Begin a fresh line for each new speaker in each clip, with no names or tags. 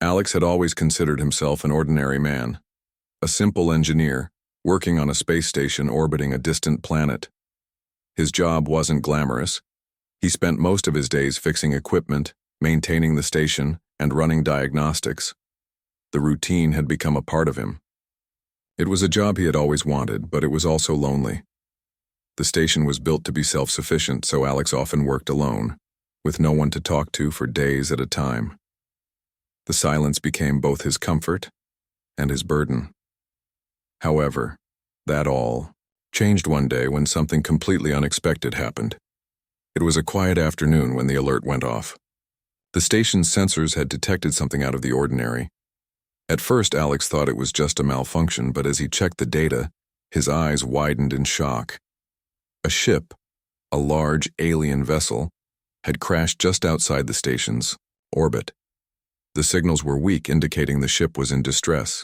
Alex had always considered himself an ordinary man, a simple engineer, working on a space station orbiting a distant planet. His job wasn't glamorous. He spent most of his days fixing equipment, maintaining the station, and running diagnostics. The routine had become a part of him. It was a job he had always wanted, but it was also lonely. The station was built to be self-sufficient, so Alex often worked alone, with no one to talk to for days at a time. The silence became both his comfort and his burden. However, that all changed one day when something completely unexpected happened. It was a quiet afternoon when the alert went off. The station's sensors had detected something out of the ordinary. At first, Alex thought it was just a malfunction, but as he checked the data, his eyes widened in shock. A ship, a large alien vessel, had crashed just outside the station's orbit. The signals were weak, indicating the ship was in distress.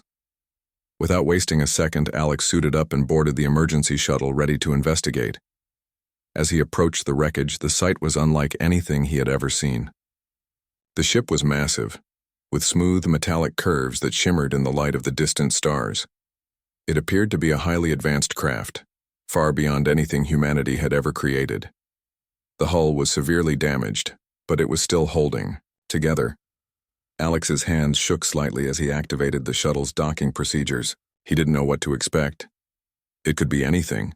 Without wasting a second, Alex suited up and boarded the emergency shuttle, ready to investigate. As he approached the wreckage, the sight was unlike anything he had ever seen. The ship was massive, with smooth metallic curves that shimmered in the light of the distant stars. It appeared to be a highly advanced craft, far beyond anything humanity had ever created. The hull was severely damaged, but it was still holding together. Alex's hands shook slightly as he activated the shuttle's docking procedures. He didn't know what to expect. It could be anything: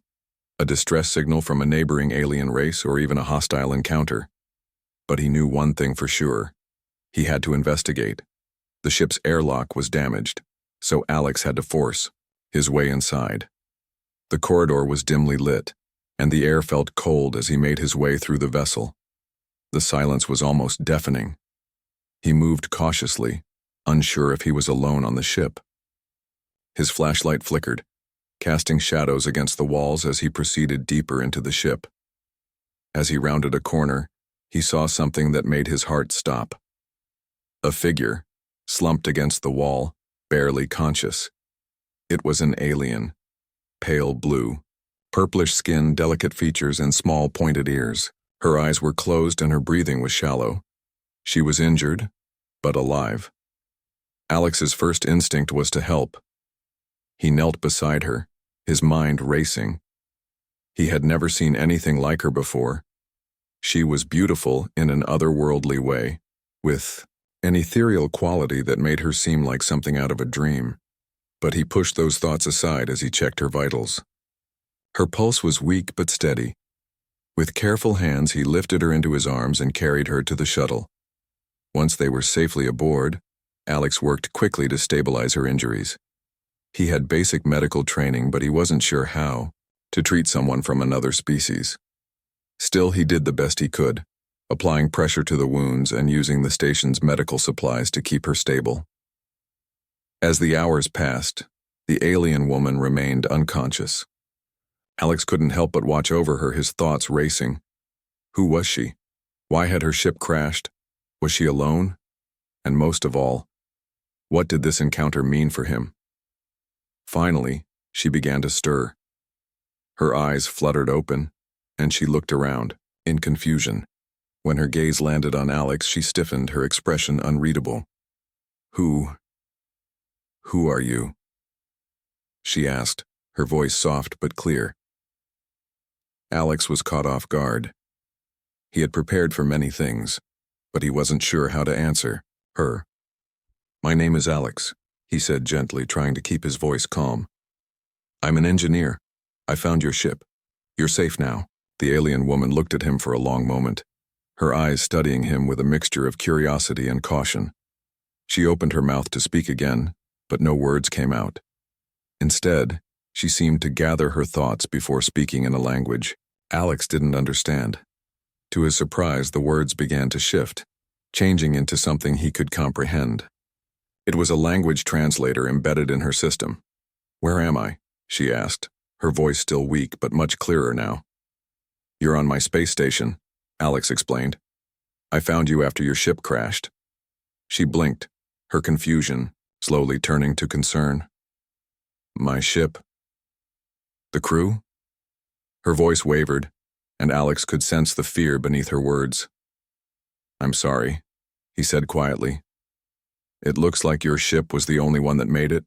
a distress signal from a neighboring alien race or even a hostile encounter. But he knew one thing for sure. He had to investigate. The ship's airlock was damaged, so Alex had to force his way inside. The corridor was dimly lit, and the air felt cold as he made his way through the vessel. The silence was almost deafening. He moved cautiously, unsure if he was alone on the ship. His flashlight flickered, casting shadows against the walls as he proceeded deeper into the ship. As he rounded a corner, he saw something that made his heart stop. A figure, slumped against the wall, barely conscious. It was an alien, pale blue, purplish skin, delicate features, and small pointed ears. Her eyes were closed and her breathing was shallow. She was injured, but alive. Alex's first instinct was to help. He knelt beside her, his mind racing. He had never seen anything like her before. She was beautiful in an otherworldly way, with an ethereal quality that made her seem like something out of a dream. But he pushed those thoughts aside as he checked her vitals. Her pulse was weak but steady. With careful hands, he lifted her into his arms and carried her to the shuttle. Once they were safely aboard, Alex worked quickly to stabilize her injuries. He had basic medical training, but he wasn't sure how to treat someone from another species. Still, he did the best he could, applying pressure to the wounds and using the station's medical supplies to keep her stable. As the hours passed, the alien woman remained unconscious. Alex couldn't help but watch over her, his thoughts racing. Who was she? Why had her ship crashed? Was she alone? And most of all, what did this encounter mean for him? Finally, she began to stir. Her eyes fluttered open, and she looked around, in confusion. When her gaze landed on Alex, she stiffened, her expression unreadable. Who are you?" she asked, her voice soft but clear. Alex was caught off guard. He had prepared for many things, but he wasn't sure how to answer her. "My name is Alex," he said gently, trying to keep his voice calm. "I'm an engineer. I found your ship. You're safe now." The alien woman looked at him for a long moment, her eyes studying him with a mixture of curiosity and caution. She opened her mouth to speak again, but no words came out. Instead, she seemed to gather her thoughts before speaking in a language Alex didn't understand. To his surprise, the words began to shift, changing into something he could comprehend. It was a language translator embedded in her system. "Where am I?" she asked, her voice still weak but much clearer now. "You're on my space station," Alex explained. "I found you after your ship crashed." She blinked, her confusion slowly turning to concern. "My ship? The crew?" Her voice wavered, and Alex could sense the fear beneath her words. "I'm sorry," he said quietly. It looks like your ship was the only one that made it.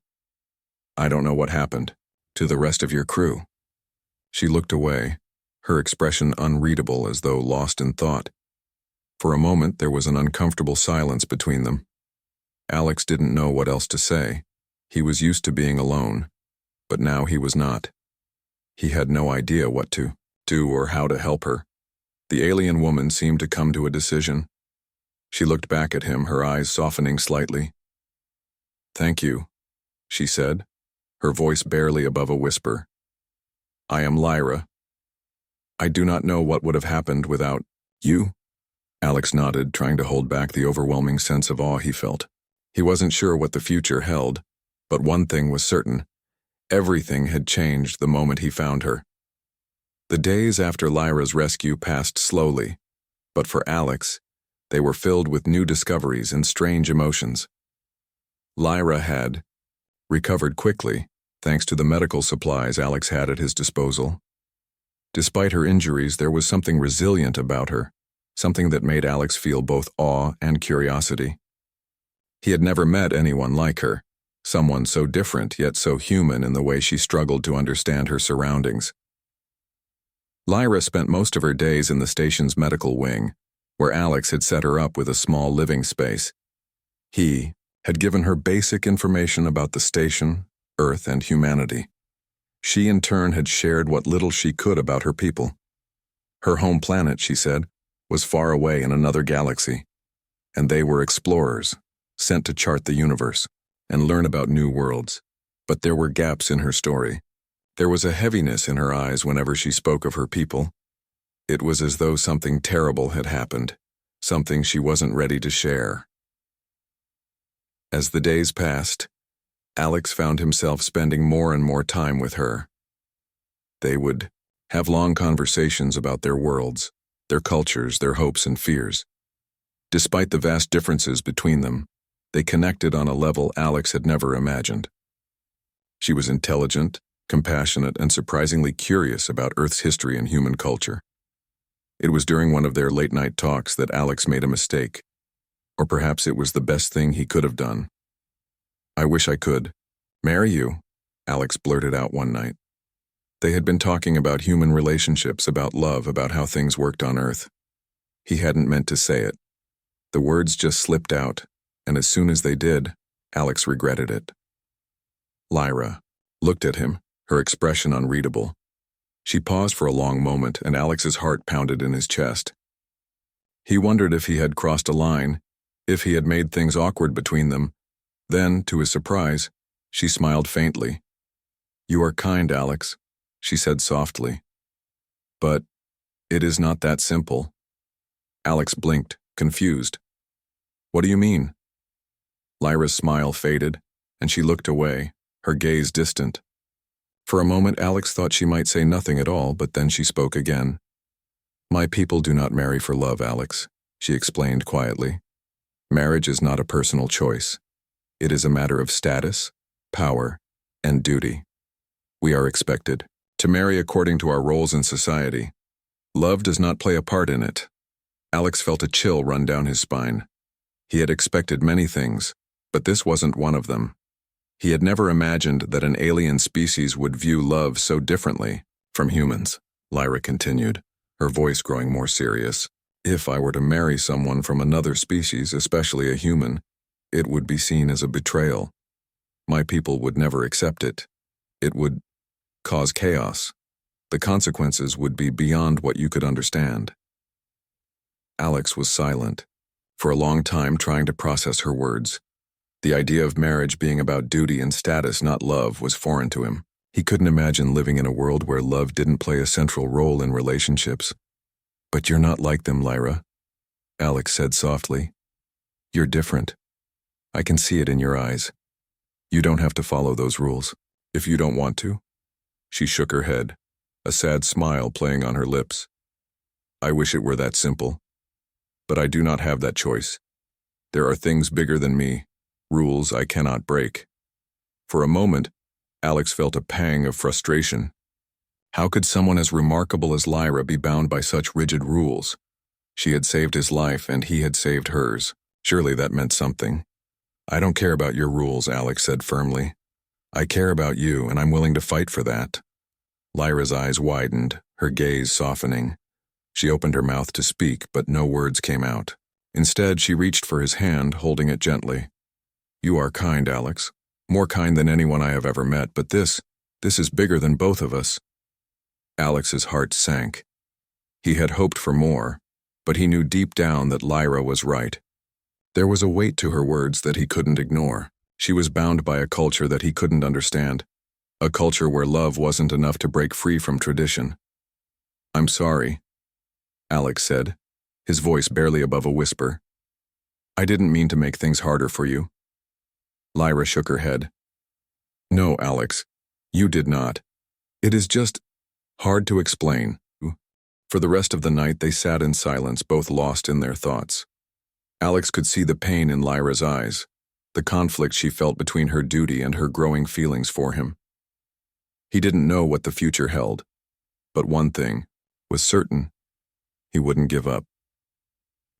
I don't know what happened to the rest of your crew." She looked away, her expression unreadable as though lost in thought. For a moment, there was an uncomfortable silence between them. Alex didn't know what else to say. He was used to being alone, but now he was not. He had no idea what to do or how to help her. The alien woman seemed to come to a decision. She looked back at him, her eyes softening slightly. "Thank you," she said, her voice barely above a whisper. "I am Lyra. I do not know what would have happened without you." Alex nodded, trying to hold back the overwhelming sense of awe he felt. He wasn't sure what the future held, but one thing was certain. Everything had changed the moment he found her. The days after Lyra's rescue passed slowly, but for Alex, they were filled with new discoveries and strange emotions. Lyra had recovered quickly, thanks to the medical supplies Alex had at his disposal. Despite her injuries, there was something resilient about her, something that made Alex feel both awe and curiosity. He had never met anyone like her, someone so different yet so human in the way she struggled to understand her surroundings. Lyra spent most of her days in the station's medical wing, where Alex had set her up with a small living space. He had given her basic information about the station, Earth, and humanity. She in turn had shared what little she could about her people. Her home planet, she said, was far away in another galaxy, and they were explorers, sent to chart the universe and learn about new worlds. But there were gaps in her story. There was a heaviness in her eyes whenever she spoke of her people. It was as though something terrible had happened, something she wasn't ready to share. As the days passed, Alex found himself spending more and more time with her. They would have long conversations about their worlds, their cultures, their hopes and fears. Despite the vast differences between them, they connected on a level Alex had never imagined. She was intelligent, compassionate, and surprisingly curious about Earth's history and human culture. It was during one of their late-night talks that Alex made a mistake. Or perhaps it was the best thing he could have done. "I wish I could marry you," Alex blurted out one night. They had been talking about human relationships, about love, about how things worked on Earth. He hadn't meant to say it. The words just slipped out, and as soon as they did, Alex regretted it. Lyra looked at him, her expression unreadable. She paused for a long moment, and Alex's heart pounded in his chest. He wondered if he had crossed a line, if he had made things awkward between them. Then, to his surprise, she smiled faintly. "You are kind, Alex," she said softly. "But it is not that simple." Alex blinked, confused. "What do you mean?" Lyra's smile faded, and she looked away, her gaze distant. For a moment, Alex thought she might say nothing at all, but then she spoke again. "My people do not marry for love, Alex," she explained quietly. "Marriage is not a personal choice. It is a matter of status, power, and duty. We are expected to marry according to our roles in society. Love does not play a part in it." Alex felt a chill run down his spine. He had expected many things, but this wasn't one of them. He had never imagined that an alien species would view love so differently from humans. Lyra continued, her voice growing more serious. "If I were to marry someone from another species, especially a human, it would be seen as a betrayal. My people would never accept it. It would cause chaos. The consequences would be beyond what you could understand." Alex was silent, for a long time trying to process her words. The idea of marriage being about duty and status, not love, was foreign to him. He couldn't imagine living in a world where love didn't play a central role in relationships. "But you're not like them, Lyra," Alex said softly. "You're different. I can see it in your eyes. You don't have to follow those rules, if you don't want to." She shook her head, a sad smile playing on her lips. "I wish it were that simple. But I do not have that choice. There are things bigger than me, rules I cannot break." For a moment, Alex felt a pang of frustration. How could someone as remarkable as Lyra be bound by such rigid rules? She had saved his life and he had saved hers. Surely that meant something. I don't care about your rules, Alex said firmly. I care about you, and I'm willing to fight for that. Lyra's eyes widened, her gaze softening. She opened her mouth to speak, but no words came out. Instead, she reached for his hand, holding it gently. You are kind, Alex. More kind than anyone I have ever met, but this is bigger than both of us. Alex's heart sank. He had hoped for more, but he knew deep down that Lyra was right. There was a weight to her words that he couldn't ignore. She was bound by a culture that he couldn't understand. A culture where love wasn't enough to break free from tradition. I'm sorry, Alex said, his voice barely above a whisper. I didn't mean to make things harder for you. Lyra shook her head. No, Alex, you did not. It is just hard to explain. For the rest of the night, they sat in silence, both lost in their thoughts. Alex could see the pain in Lyra's eyes, the conflict she felt between her duty and her growing feelings for him. He didn't know what the future held, but one thing was certain: he wouldn't give up.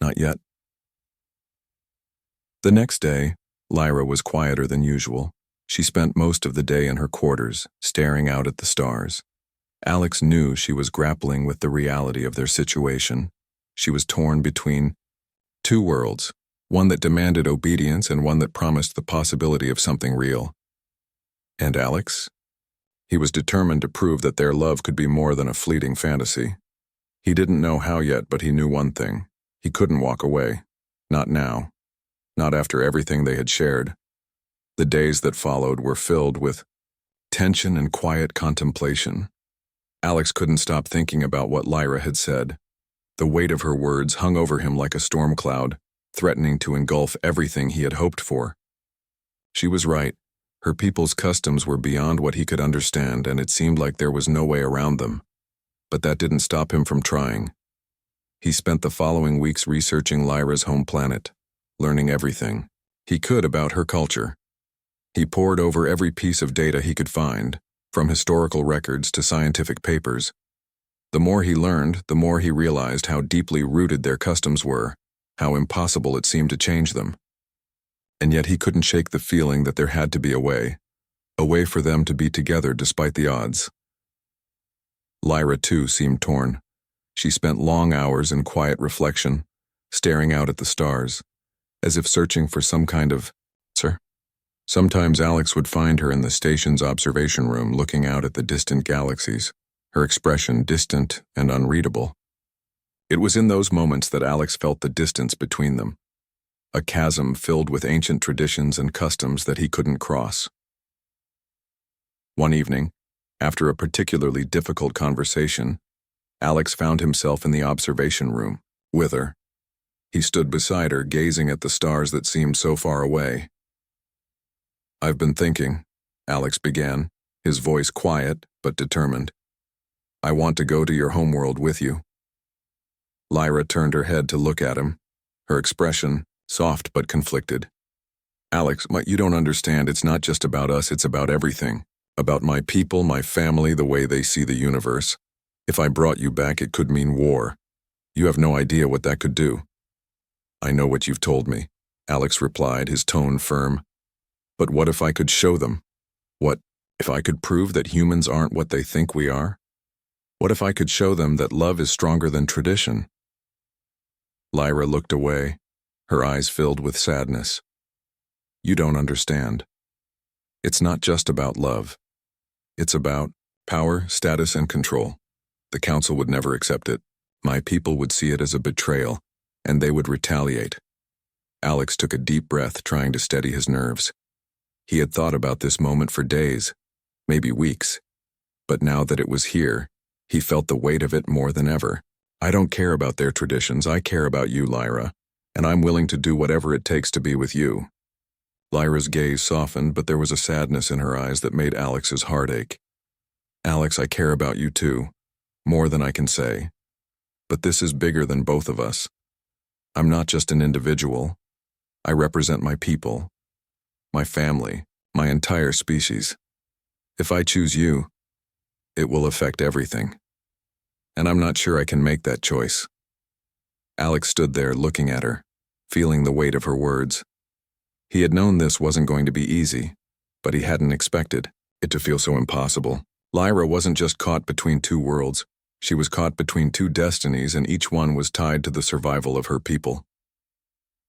Not yet. The next day, Lyra was quieter than usual. She spent most of the day in her quarters, staring out at the stars. Alex knew she was grappling with the reality of their situation. She was torn between two worlds, one that demanded obedience and one that promised the possibility of something real. And Alex? He was determined to prove that their love could be more than a fleeting fantasy. He didn't know how yet, but he knew one thing. He couldn't walk away. Not now. Not after everything they had shared. The days that followed were filled with tension and quiet contemplation. Alex couldn't stop thinking about what Lyra had said. The weight of her words hung over him like a storm cloud, threatening to engulf everything he had hoped for. She was right. Her people's customs were beyond what he could understand, and it seemed like there was no way around them. But that didn't stop him from trying. He spent the following weeks researching Lyra's home planet, learning everything he could about her culture. He pored over every piece of data he could find, from historical records to scientific papers. The more he learned, the more he realized how deeply rooted their customs were, how impossible it seemed to change them. And yet he couldn't shake the feeling that there had to be a way for them to be together despite the odds. Lyra, too, seemed torn. She spent long hours in quiet reflection, staring out at the stars, as if searching for some kind of answer. Sometimes Alex would find her in the station's observation room looking out at the distant galaxies, her expression distant and unreadable. It was in those moments that Alex felt the distance between them, a chasm filled with ancient traditions and customs that he couldn't cross. One evening, after a particularly difficult conversation, Alex found himself in the observation room, with her. He stood beside her, gazing at the stars that seemed so far away. I've been thinking, Alex began, his voice quiet but determined. I want to go to your homeworld with you. Lyra turned her head to look at him, her expression soft but conflicted. Alex, you don't understand. It's not just about us, it's about everything. About my people, my family, the way they see the universe. If I brought you back, it could mean war. You have no idea what that could do. I know what you've told me, Alex replied, his tone firm. But what if I could show them? What if I could prove that humans aren't what they think we are? What if I could show them that love is stronger than tradition? Lyra looked away, her eyes filled with sadness. You don't understand. It's not just about love. It's about power, status, and control. The council would never accept it. My people would see it as a betrayal, and they would retaliate. Alex took a deep breath, trying to steady his nerves. He had thought about this moment for days, maybe weeks. But now that it was here, he felt the weight of it more than ever. I don't care about their traditions, I care about you, Lyra, and I'm willing to do whatever it takes to be with you. Lyra's gaze softened, but there was a sadness in her eyes that made Alex's heart ache. Alex, I care about you too, more than I can say. But this is bigger than both of us. I'm not just an individual. I represent my people, my family, my entire species. If I choose you, it will affect everything. And I'm not sure I can make that choice. Alex stood there looking at her, feeling the weight of her words. He had known this wasn't going to be easy, but he hadn't expected it to feel so impossible. Lyra wasn't just caught between two worlds. She was caught between two destinies, and each one was tied to the survival of her people.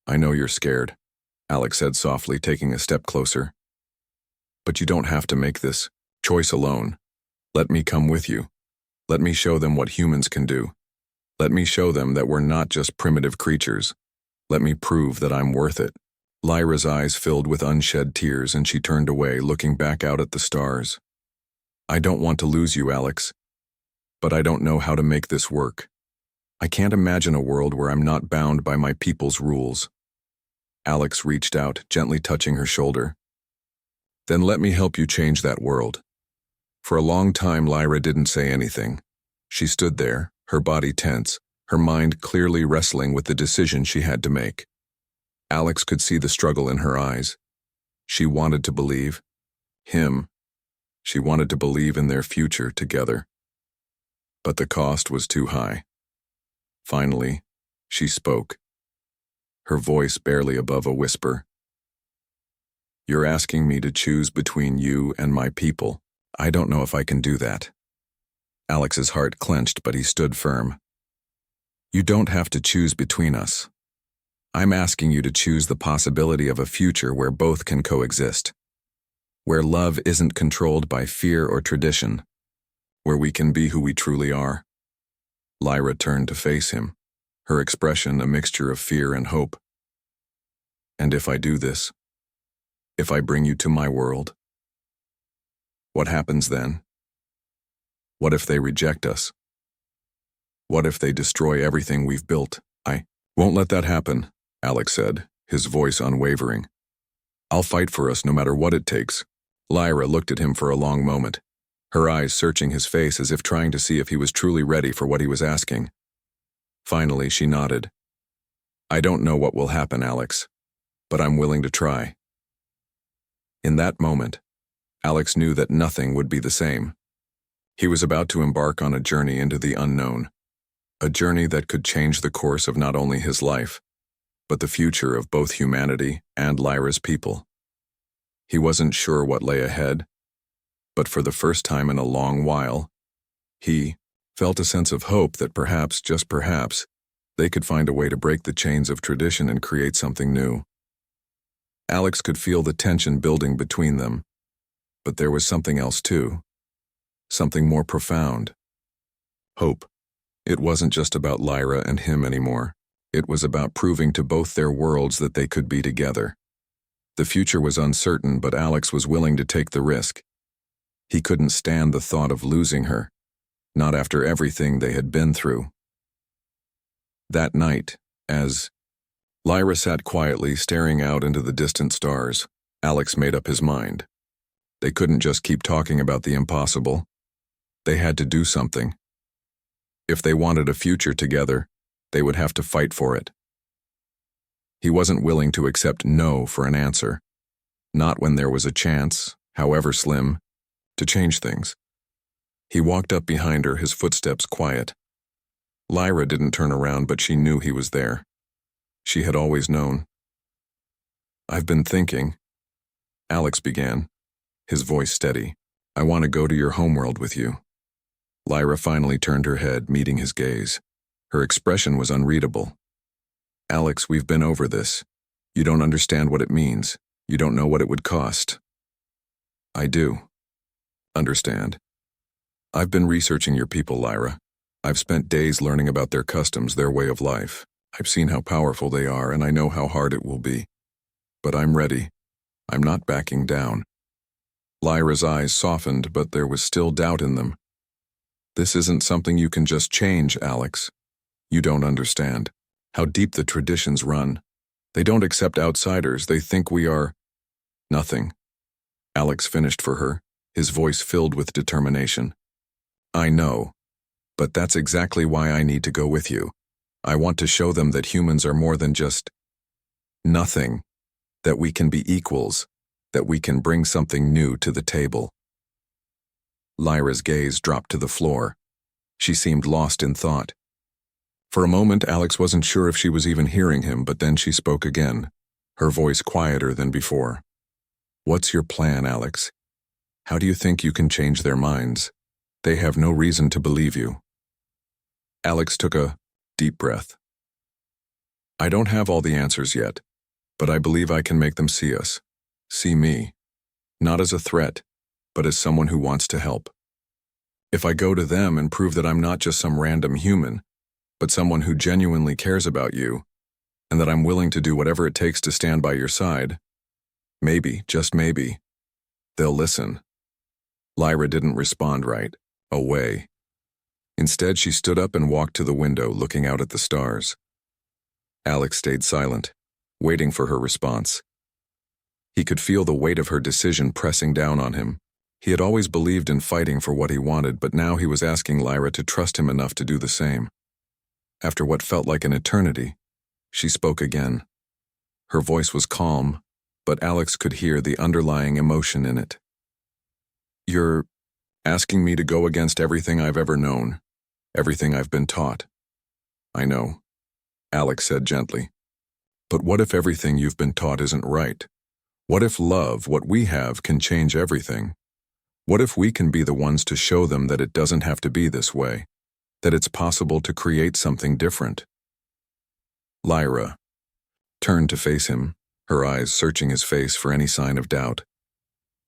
"I know you're scared," Alex said softly, taking a step closer. "But you don't have to make this choice alone. Let me come with you. Let me show them what humans can do. Let me show them that we're not just primitive creatures. Let me prove that I'm worth it." Lyra's eyes filled with unshed tears, and she turned away, looking back out at the stars. "I don't want to lose you, Alex, but I don't know how to make this work. I can't imagine a world where I'm not bound by my people's rules." Alex reached out, gently touching her shoulder. "Then let me help you change that world." For a long time, Lyra didn't say anything. She stood there, her body tense, her mind clearly wrestling with the decision she had to make. Alex could see the struggle in her eyes. She wanted to believe him. She wanted to believe in their future together. But the cost was too high. Finally, she spoke, her voice barely above a whisper. "You're asking me to choose between you and my people. I don't know if I can do that." Alex's heart clenched, but he stood firm. "You don't have to choose between us. I'm asking you to choose the possibility of a future where both can coexist, where love isn't controlled by fear or tradition, where we can be who we truly are." Lyra turned to face him, her expression a mixture of fear and hope. "And if I do this, if I bring you to my world, what happens then? What if they reject us? What if they destroy everything we've built?" "I won't let that happen," Alex said, his voice unwavering. "I'll fight for us no matter what it takes." Lyra looked at him for a long moment, her eyes searching his face as if trying to see if he was truly ready for what he was asking. Finally, she nodded. "I don't know what will happen, Alex, but I'm willing to try." In that moment, Alex knew that nothing would be the same. He was about to embark on a journey into the unknown, a journey that could change the course of not only his life, but the future of both humanity and Lyra's people. He wasn't sure what lay ahead, but for the first time in a long while, he felt a sense of hope that perhaps, just perhaps, they could find a way to break the chains of tradition and create something new. Alex could feel the tension building between them, but there was something else too, something more profound. Hope. It wasn't just about Lyra and him anymore. It was about proving to both their worlds that they could be together. The future was uncertain, but Alex was willing to take the risk. He couldn't stand the thought of losing her, not after everything they had been through. That night, as Lyra sat quietly staring out into the distant stars, Alex made up his mind. They couldn't just keep talking about the impossible. They had to do something. If they wanted a future together, they would have to fight for it. He wasn't willing to accept no for an answer, not when there was a chance, however slim, to change things. He walked up behind her, his footsteps quiet. Lyra didn't turn around, but she knew he was there. She had always known. "I've been thinking," Alex began, his voice steady. "I want to go to your homeworld with you." Lyra finally turned her head, meeting his gaze. Her expression was unreadable. "Alex, we've been over this. You don't understand what it means. You don't know what it would cost." "I do understand. I've been researching your people, Lyra. I've spent days learning about their customs, their way of life. I've seen how powerful they are, and I know how hard it will be. But I'm ready. I'm not backing down." Lyra's eyes softened, but there was still doubt in them. "This isn't something you can just change, Alex. You don't understand how deep the traditions run. They don't accept outsiders. They think we are nothing." Alex finished for her, his voice filled with determination. "I know, but that's exactly why I need to go with you. I want to show them that humans are more than just nothing, that we can be equals, that we can bring something new to the table." Lyra's gaze dropped to the floor. She seemed lost in thought. For a moment, Alex wasn't sure if she was even hearing him, but then she spoke again. her voice quieter than before. "What's your plan, Alex? How do you think you can change their minds? They have no reason to believe you." Alex took a deep breath. "I don't have all the answers yet, but I believe I can make them see us. See me. Not as a threat, but as someone who wants to help. If I go to them and prove that I'm not just some random human, but someone who genuinely cares about you, and that I'm willing to do whatever it takes to stand by your side, maybe, just maybe, they'll listen." Lyra didn't respond right away. Instead, she stood up and walked to the window, looking out at the stars. Alex stayed silent, waiting for her response. He could feel the weight of her decision pressing down on him. He had always believed in fighting for what he wanted, but now he was asking Lyra to trust him enough to do the same. After what felt like an eternity, she spoke again. Her voice was calm, but Alex could hear the underlying emotion in it. "You're asking me to go against everything I've ever known, everything I've been taught." "I know," Alex said gently. "But what if everything you've been taught isn't right? What if love, what we have, can change everything? What if we can be the ones to show them that it doesn't have to be this way, that it's possible to create something different?" Lyra turned to face him, her eyes searching his face for any sign of doubt.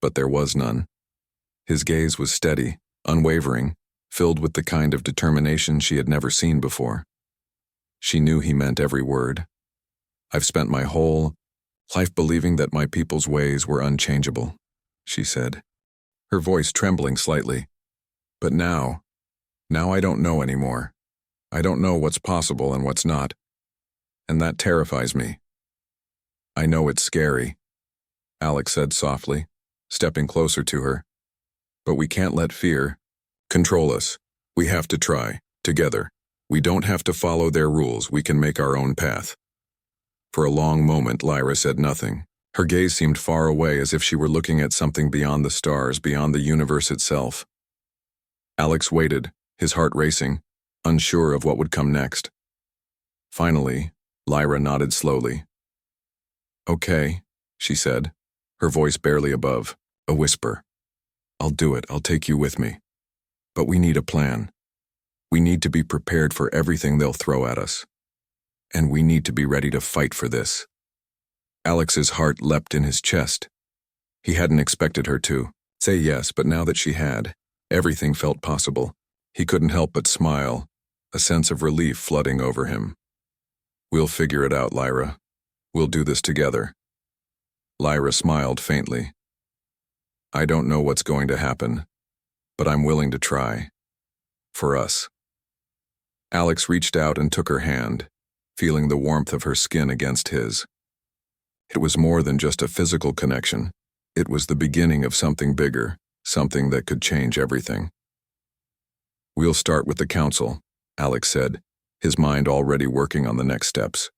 But there was none. His gaze was steady, unwavering, filled with the kind of determination she had never seen before. She knew he meant every word. "I've spent my whole life believing that my people's ways were unchangeable," she said, her voice trembling slightly. "But now I don't know anymore. I don't know what's possible and what's not. And that terrifies me." "I know it's scary," Alex said softly, stepping closer to her. "But we can't let fear control us. We have to try, together. We don't have to follow their rules. We can make our own path." For a long moment, Lyra said nothing. Her gaze seemed far away, as if she were looking at something beyond the stars, beyond the universe itself. Alex waited, his heart racing, unsure of what would come next. Finally, Lyra nodded slowly. "Okay," she said, her voice barely above a whisper. "I'll do it. I'll take you with me. But we need a plan. We need to be prepared for everything they'll throw at us. And we need to be ready to fight for this." Alex's heart leapt in his chest. He hadn't expected her to say yes, but now that she had, everything felt possible. He couldn't help but smile, a sense of relief flooding over him. "We'll figure it out, Lyra. We'll do this together." Lyra smiled faintly. "I don't know what's going to happen, but I'm willing to try. For us." Alex reached out and took her hand, feeling the warmth of her skin against his. It was more than just a physical connection. It was the beginning of something bigger, something that could change everything. "We'll start with the council," Alex said, his mind already working on the next steps.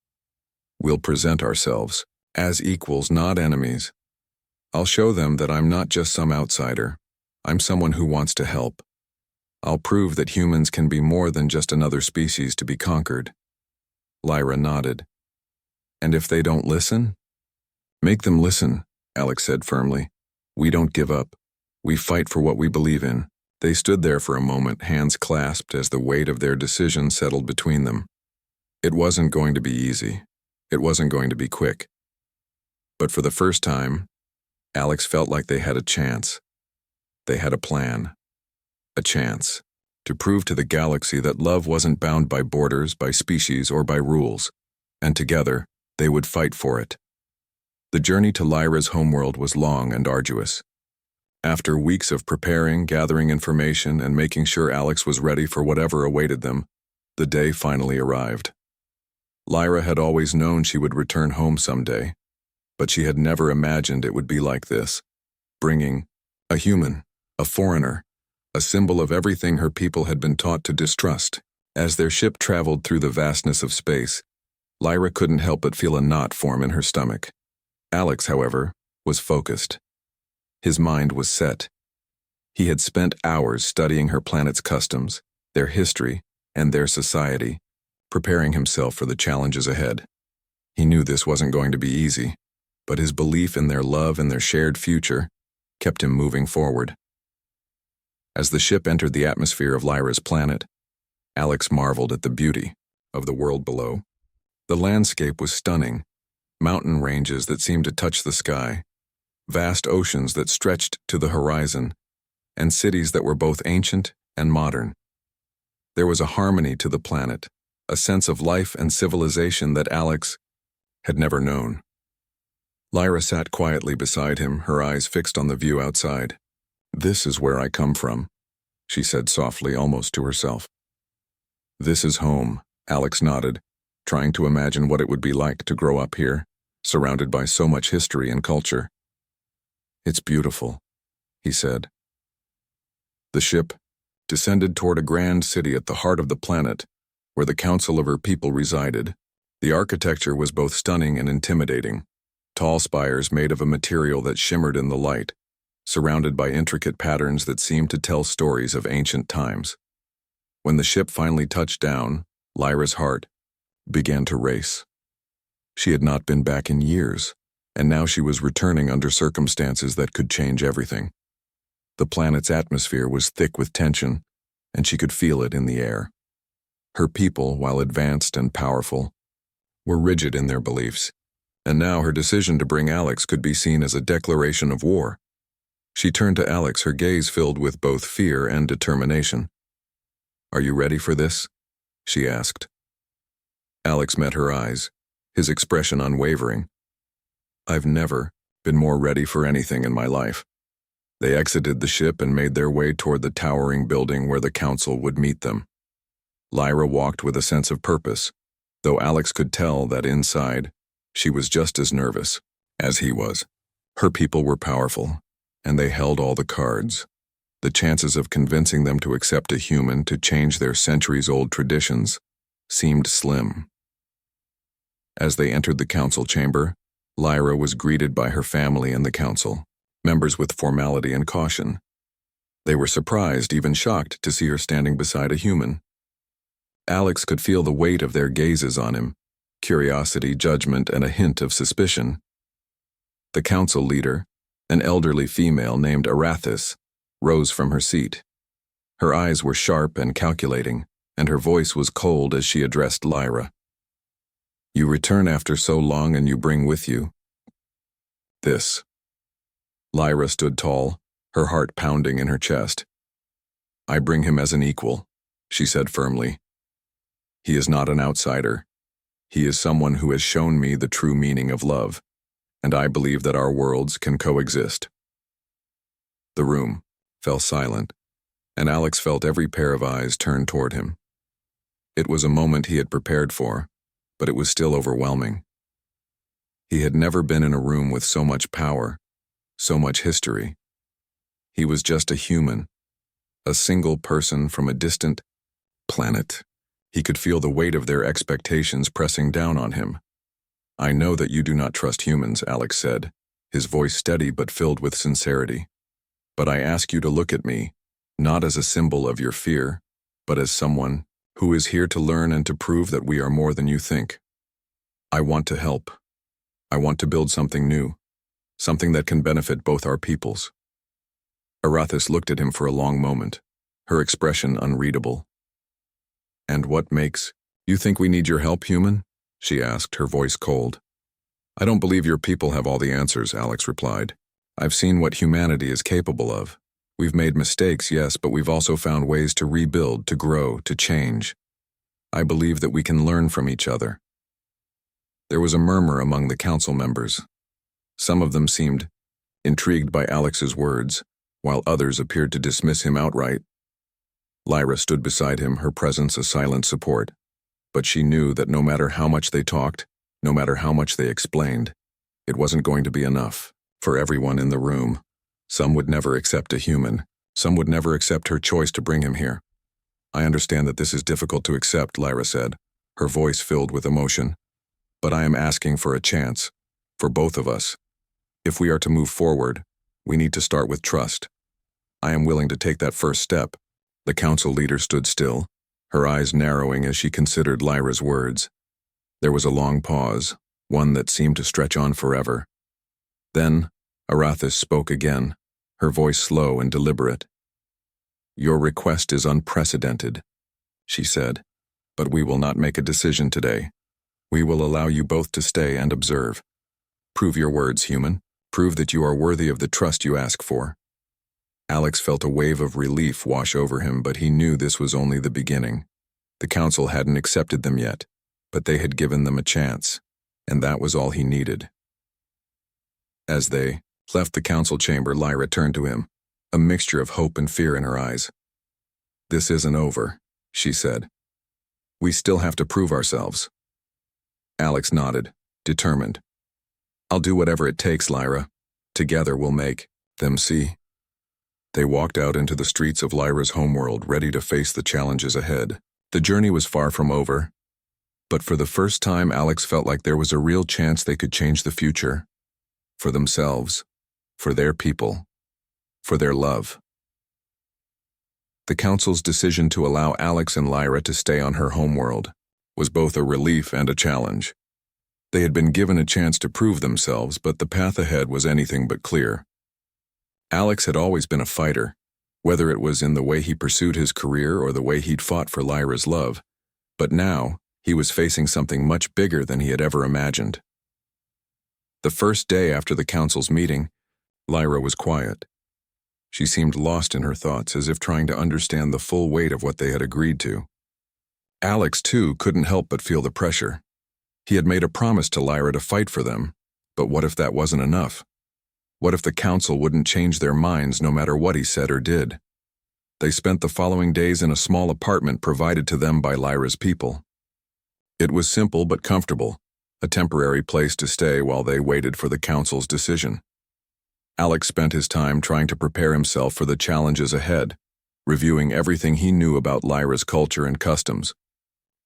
"We'll present ourselves as equals, not enemies. I'll show them that I'm not just some outsider. I'm someone who wants to help. I'll prove that humans can be more than just another species to be conquered." Lyra nodded. "And if they don't listen?" "Make them listen," Alex said firmly. "We don't give up. We fight for what we believe in." They stood there for a moment, hands clasped, as the weight of their decision settled between them. It wasn't going to be easy. It wasn't going to be quick. But for the first time, Alex felt like they had a chance. They had a plan. A chance to prove to the galaxy that love wasn't bound by borders, by species, or by rules. And together, they would fight for it. The journey to Lyra's homeworld was long and arduous. After weeks of preparing, gathering information, and making sure Alex was ready for whatever awaited them, the day finally arrived. Lyra had always known she would return home someday, but she had never imagined it would be like this, bringing a human, a foreigner, a symbol of everything her people had been taught to distrust. As their ship traveled through the vastness of space, Lyra couldn't help but feel a knot form in her stomach. Alex, however, was focused. His mind was set. He had spent hours studying her planet's customs, their history, and their society, preparing himself for the challenges ahead. He knew this wasn't going to be easy, but his belief in their love and their shared future kept him moving forward. As the ship entered the atmosphere of Lyra's planet, Alex marveled at the beauty of the world below. The landscape was stunning, mountain ranges that seemed to touch the sky, vast oceans that stretched to the horizon, and cities that were both ancient and modern. There was a harmony to the planet, a sense of life and civilization that Alex had never known. Lyra sat quietly beside him, her eyes fixed on the view outside. "This is where I come from," she said softly, almost to herself. "This is home," Alex nodded, trying to imagine what it would be like to grow up here, surrounded by so much history and culture. "It's beautiful," he said. The ship descended toward a grand city at the heart of the planet, where the council of her people resided. The architecture was both stunning and intimidating, tall spires made of a material that shimmered in the light, surrounded by intricate patterns that seemed to tell stories of ancient times. When the ship finally touched down, Lyra's heart began to race. She had not been back in years, and now she was returning under circumstances that could change everything. The planet's atmosphere was thick with tension, and she could feel it in the air. Her people, while advanced and powerful, were rigid in their beliefs, and now her decision to bring Alex could be seen as a declaration of war. She turned to Alex, her gaze filled with both fear and determination. "Are you ready for this?" she asked. Alex met her eyes, his expression unwavering. "I've never been more ready for anything in my life." They exited the ship and made their way toward the towering building where the council would meet them. Lyra walked with a sense of purpose, though Alex could tell that inside, she was just as nervous as he was. Her people were powerful, and they held all the cards. The chances of convincing them to accept a human to change their centuries-old traditions seemed slim. As they entered the council chamber, Lyra was greeted by her family and the council, members with formality and caution. They were surprised, even shocked, to see her standing beside a human. Alex could feel the weight of their gazes on him, curiosity, judgment, and a hint of suspicion. The council leader, an elderly female named Arathis, rose from her seat. Her eyes were sharp and calculating, and her voice was cold as she addressed Lyra. "You return after so long, and you bring with you this." Lyra stood tall, her heart pounding in her chest. "I bring him as an equal," she said firmly. "He is not an outsider. He is someone who has shown me the true meaning of love, and I believe that our worlds can coexist." The room fell silent, and Alex felt every pair of eyes turn toward him. It was a moment he had prepared for, but it was still overwhelming. He had never been in a room with so much power, so much history. He was just a human, a single person from a distant planet. He could feel the weight of their expectations pressing down on him. "I know that you do not trust humans," Alex said, his voice steady but filled with sincerity. "But I ask you to look at me, not as a symbol of your fear, but as someone who is here to learn and to prove that we are more than you think. I want to help. I want to build something new, something that can benefit both our peoples." Arathis looked at him for a long moment, her expression unreadable. "And what makes you think we need your help, human?" she asked, her voice cold. "I don't believe your people have all the answers," Alex replied. "I've seen what humanity is capable of. We've made mistakes, yes, but we've also found ways to rebuild, to grow, to change. I believe that we can learn from each other." There was a murmur among the council members. Some of them seemed intrigued by Alex's words, while others appeared to dismiss him outright. Lyra stood beside him, her presence a silent support, but she knew that no matter how much they talked, no matter how much they explained, it wasn't going to be enough for everyone in the room. Some would never accept a human. Some would never accept her choice to bring him here. "I understand that this is difficult to accept," Lyra said, her voice filled with emotion. "But I am asking for a chance, for both of us. If we are to move forward, we need to start with trust. I am willing to take that first step." The council leader stood still, her eyes narrowing as she considered Lyra's words. There was a long pause, one that seemed to stretch on forever. Then, Arathis spoke again, her voice slow and deliberate. "Your request is unprecedented," she said, "but we will not make a decision today. We will allow you both to stay and observe. Prove your words, human. Prove that you are worthy of the trust you ask for." Alex felt a wave of relief wash over him, but he knew this was only the beginning. The council hadn't accepted them yet, but they had given them a chance, and that was all he needed. As they left the council chamber, Lyra turned to him, a mixture of hope and fear in her eyes. "This isn't over," she said. "We still have to prove ourselves." Alex nodded, determined. "I'll do whatever it takes, Lyra. Together we'll make them see." They walked out into the streets of Lyra's homeworld, ready to face the challenges ahead. The journey was far from over, but for the first time Alex felt like there was a real chance they could change the future. For themselves, for their people, for their love. The council's decision to allow Alex and Lyra to stay on her homeworld was both a relief and a challenge. They had been given a chance to prove themselves, but the path ahead was anything but clear. Alex had always been a fighter, whether it was in the way he pursued his career or the way he'd fought for Lyra's love, but now he was facing something much bigger than he had ever imagined. The first day after the council's meeting, Lyra was quiet. She seemed lost in her thoughts, as if trying to understand the full weight of what they had agreed to. Alex, too, couldn't help but feel the pressure. He had made a promise to Lyra to fight for them, but what if that wasn't enough? What if the council wouldn't change their minds no matter what he said or did? They spent the following days in a small apartment provided to them by Lyra's people. It was simple but comfortable, a temporary place to stay while they waited for the council's decision. Alex spent his time trying to prepare himself for the challenges ahead, reviewing everything he knew about Lyra's culture and customs.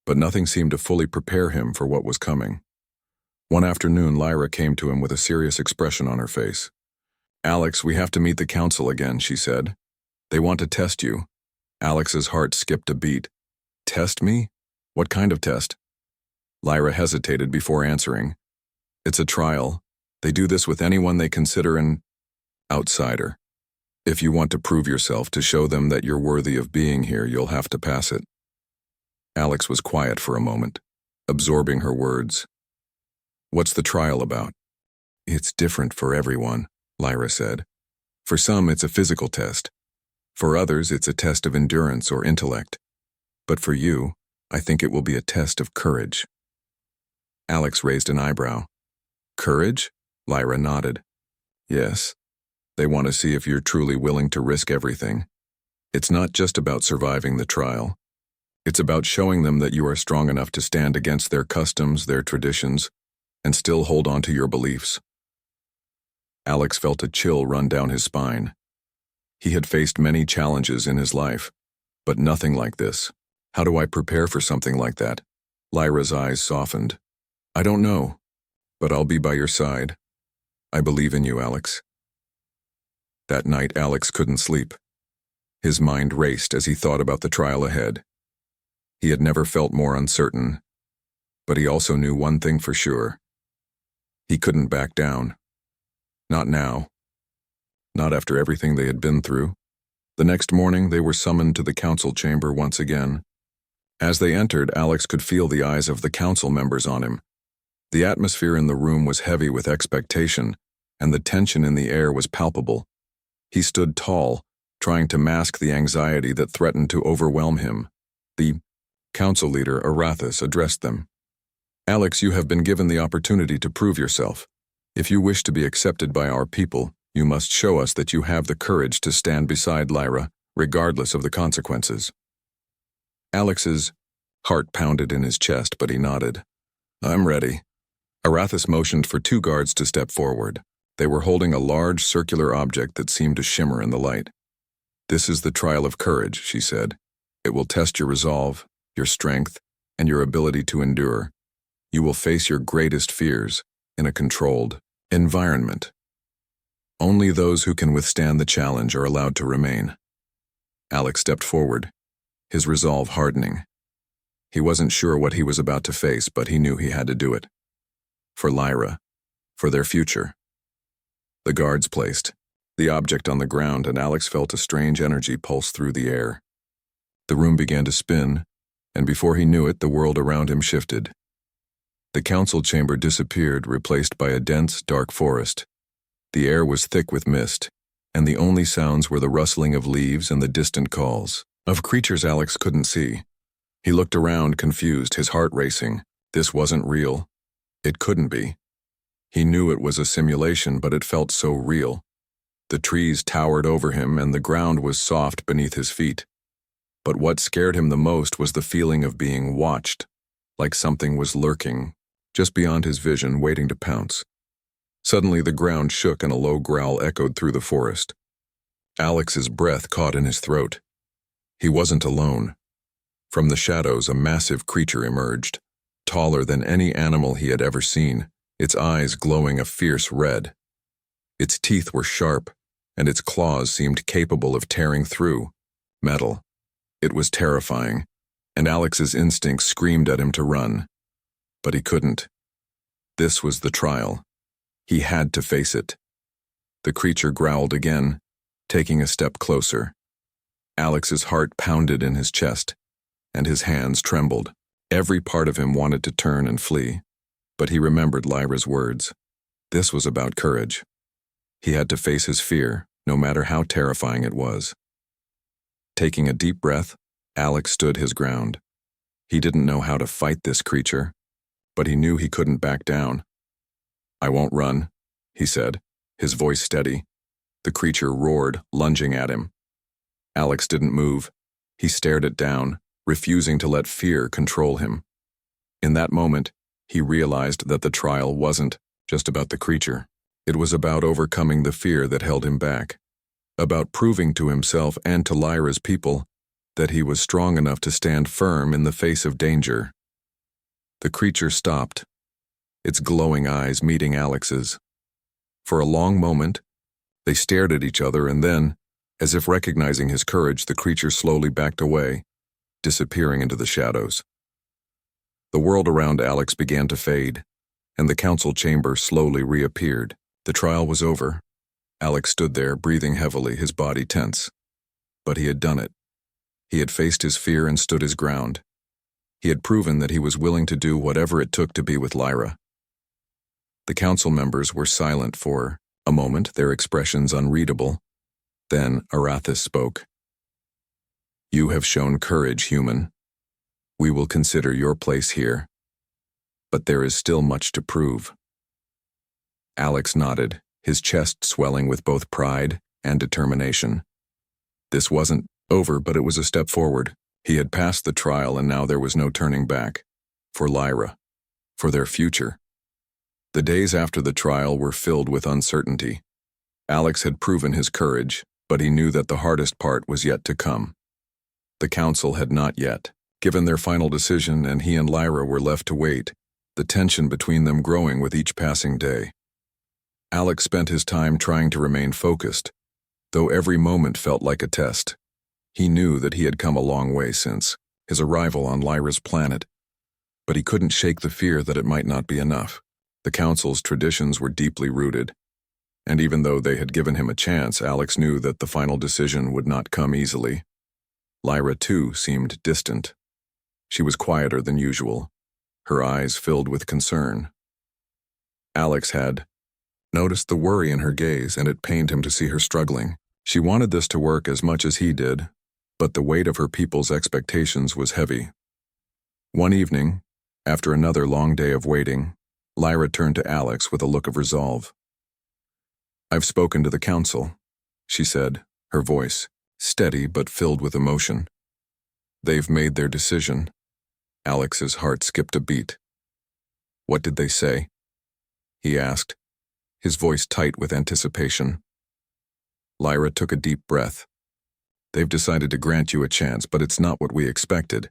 But nothing seemed to fully prepare him for what was coming. One afternoon, Lyra came to him with a serious expression on her face. "Alex, we have to meet the council again," she said. "They want to test you." Alex's heart skipped a beat. "Test me? What kind of test?" Lyra hesitated before answering. "It's a trial. They do this with anyone they consider an outsider. If you want to prove yourself, to show them that you're worthy of being here, you'll have to pass it." Alex was quiet for a moment, absorbing her words. "What's the trial about?" "It's different for everyone," Lyra said. "For some, it's a physical test. For others, it's a test of endurance or intellect. But for you, I think it will be a test of courage." Alex raised an eyebrow. "Courage?" Lyra nodded. "Yes. They want to see if you're truly willing to risk everything. It's not just about surviving the trial. It's about showing them that you are strong enough to stand against their customs, their traditions, and still hold on to your beliefs." Alex felt a chill run down his spine. He had faced many challenges in his life, but nothing like this. "How do I prepare for something like that?" Lyra's eyes softened. "I don't know, but I'll be by your side. I believe in you, Alex." That night, Alex couldn't sleep. His mind raced as he thought about the trial ahead. He had never felt more uncertain, but he also knew one thing for sure. He couldn't back down. Not now. Not after everything they had been through. The next morning, they were summoned to the council chamber once again. As they entered, Alex could feel the eyes of the council members on him. The atmosphere in the room was heavy with expectation, and the tension in the air was palpable. He stood tall, trying to mask the anxiety that threatened to overwhelm him. The council leader, Arathis, addressed them. "Alex, you have been given the opportunity to prove yourself. If you wish to be accepted by our people, you must show us that you have the courage to stand beside Lyra, regardless of the consequences." Alex's heart pounded in his chest, but he nodded. "I'm ready." Arathis motioned for two guards to step forward. They were holding a large circular object that seemed to shimmer in the light. "This is the trial of courage," she said. "It will test your resolve, your strength, and your ability to endure. You will face your greatest fears in a controlled environment. Only those who can withstand the challenge are allowed to remain." Alex stepped forward, his resolve hardening. He wasn't sure what he was about to face, but he knew he had to do it. For Lyra. For their future. The guards placed the object on the ground, and Alex felt a strange energy pulse through the air. The room began to spin, and before he knew it, the world around him shifted. The council chamber disappeared, replaced by a dense, dark forest. The air was thick with mist, and the only sounds were the rustling of leaves and the distant calls of creatures Alex couldn't see. He looked around, confused, his heart racing. This wasn't real. It couldn't be. He knew it was a simulation, but it felt so real. The trees towered over him, and the ground was soft beneath his feet. But what scared him the most was the feeling of being watched, like something was lurking, just beyond his vision, waiting to pounce. Suddenly the ground shook and a low growl echoed through the forest. Alex's breath caught in his throat. He wasn't alone. From the shadows, a massive creature emerged, taller than any animal he had ever seen, its eyes glowing a fierce red. Its teeth were sharp, and its claws seemed capable of tearing through metal. It was terrifying, and Alex's instincts screamed at him to run. But he couldn't. This was the trial. He had to face it. The creature growled again, taking a step closer. Alex's heart pounded in his chest, and his hands trembled. Every part of him wanted to turn and flee, but he remembered Lyra's words. This was about courage. He had to face his fear, no matter how terrifying it was. Taking a deep breath, Alex stood his ground. He didn't know how to fight this creature, but he knew he couldn't back down. "I won't run," he said, his voice steady. The creature roared, lunging at him. Alex didn't move. He stared it down, refusing to let fear control him. In that moment, he realized that the trial wasn't just about the creature. It was about overcoming the fear that held him back, about proving to himself and to Lyra's people that he was strong enough to stand firm in the face of danger. The creature stopped, its glowing eyes meeting Alex's. For a long moment, they stared at each other, and then, as if recognizing his courage, the creature slowly backed away, disappearing into the shadows. The world around Alex began to fade, and the council chamber slowly reappeared. The trial was over. Alex stood there, breathing heavily, his body tense. But he had done it. He had faced his fear and stood his ground. He had proven that he was willing to do whatever it took to be with Lyra. The council members were silent for a moment, their expressions unreadable. Then Arathis spoke. "You have shown courage, human. We will consider your place here. But there is still much to prove." Alex nodded, his chest swelling with both pride and determination. This wasn't over, but it was a step forward. He had passed the trial, and now there was no turning back. For Lyra. For their future. The days after the trial were filled with uncertainty. Alex had proven his courage, but he knew that the hardest part was yet to come. The council had not yet given their final decision, and he and Lyra were left to wait, the tension between them growing with each passing day. Alex spent his time trying to remain focused, though every moment felt like a test. He knew that he had come a long way since his arrival on Lyra's planet, but he couldn't shake the fear that it might not be enough. The council's traditions were deeply rooted, and even though they had given him a chance, Alex knew that the final decision would not come easily. Lyra, too, seemed distant. She was quieter than usual, her eyes filled with concern. Alex had noticed the worry in her gaze, and it pained him to see her struggling. She wanted this to work as much as he did, but the weight of her people's expectations was heavy. One evening, after another long day of waiting, Lyra turned to Alex with a look of resolve. "I've spoken to the council," she said, her voice steady but filled with emotion. "They've made their decision." Alex's heart skipped a beat. "What did they say?" he asked, his voice tight with anticipation. Lyra took a deep breath. "They've decided to grant you a chance, but it's not what we expected."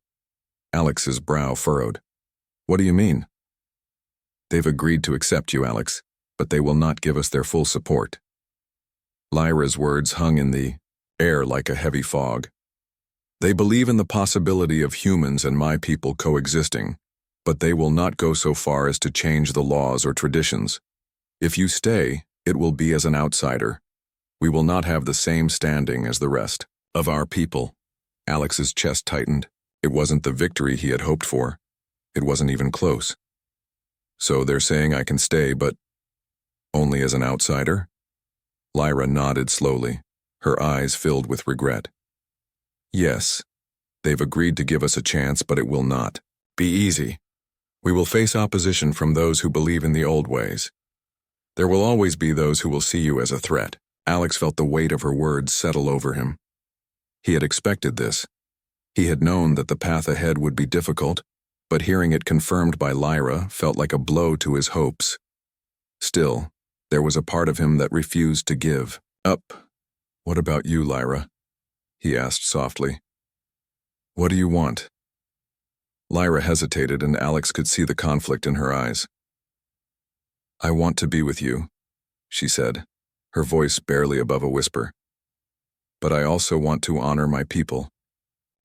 Alex's brow furrowed. "What do you mean?" "They've agreed to accept you, Alex, but they will not give us their full support." Lyra's words hung in the air like a heavy fog. "They believe in the possibility of humans and my people coexisting, but they will not go so far as to change the laws or traditions. If you stay, it will be as an outsider. We will not have the same standing as the rest of our people." Alex's chest tightened. It wasn't the victory he had hoped for. It wasn't even close. "So they're saying I can stay, but only as an outsider?" Lyra nodded slowly, her eyes filled with regret. "Yes, they've agreed to give us a chance, but it will not be easy. We will face opposition from those who believe in the old ways. There will always be those who will see you as a threat." Alex felt the weight of her words settle over him. He had expected this. He had known that the path ahead would be difficult, but hearing it confirmed by Lyra felt like a blow to his hopes. Still, there was a part of him that refused to give up. "What about you, Lyra?" he asked softly. "What do you want?" Lyra hesitated, and Alex could see the conflict in her eyes. "I want to be with you," she said, her voice barely above a whisper. "But I also want to honor my people.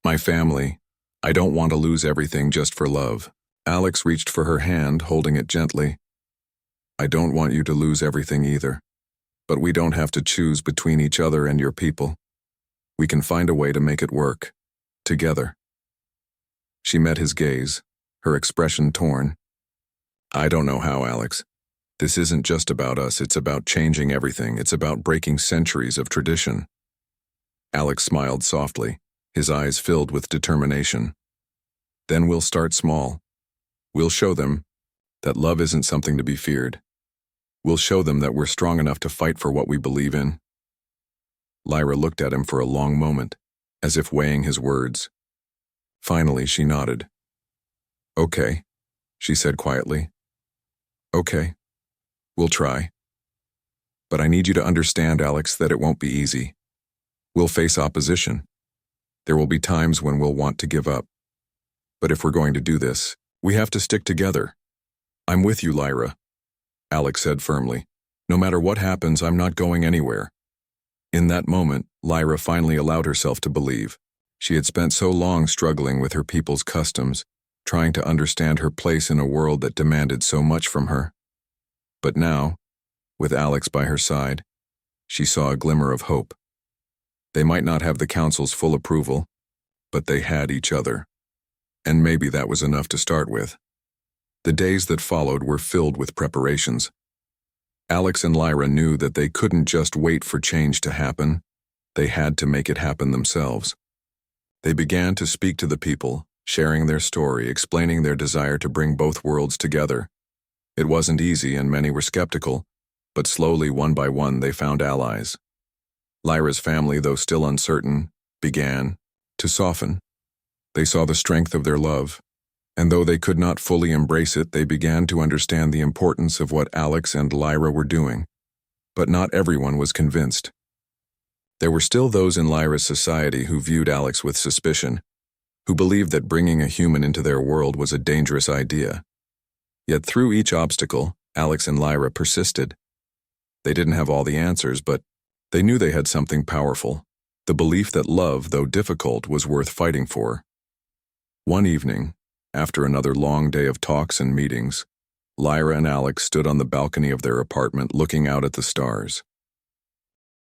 My family. I don't want to lose everything just for love." Alex reached for her hand, holding it gently. "I don't want you to lose everything either. But we don't have to choose between each other and your people. We can find a way to make it work. Together." She met his gaze, her expression torn. "I don't know how, Alex. This isn't just about us, it's about changing everything. It's about breaking centuries of tradition." Alex smiled softly, his eyes filled with determination. "Then we'll start small. We'll show them that love isn't something to be feared. We'll show them that we're strong enough to fight for what we believe in." Lyra looked at him for a long moment, as if weighing his words. Finally, she nodded. "Okay," she said quietly. "Okay. We'll try. But I need you to understand, Alex, that it won't be easy. We'll face opposition. There will be times when we'll want to give up. But if we're going to do this, we have to stick together. I'm with you, Lyra," Alex said firmly. "No matter what happens, I'm not going anywhere." In that moment, Lyra finally allowed herself to believe. She had spent so long struggling with her people's customs, trying to understand her place in a world that demanded so much from her. But now, with Alex by her side, she saw a glimmer of hope. They might not have the council's full approval, but they had each other. And maybe that was enough to start with. The days that followed were filled with preparations. Alex and Lyra knew that they couldn't just wait for change to happen. They had to make it happen themselves. They began to speak to the people, sharing their story, explaining their desire to bring both worlds together. It wasn't easy, and many were skeptical, but slowly, one by one, they found allies. Lyra's family, though still uncertain, began to soften. They saw the strength of their love, and though they could not fully embrace it, they began to understand the importance of what Alex and Lyra were doing. But not everyone was convinced. There were still those in Lyra's society who viewed Alex with suspicion, who believed that bringing a human into their world was a dangerous idea. Yet through each obstacle, Alex and Lyra persisted. They didn't have all the answers, but they knew they had something powerful, the belief that love, though difficult, was worth fighting for. One evening, after another long day of talks and meetings, Lyra and Alex stood on the balcony of their apartment looking out at the stars.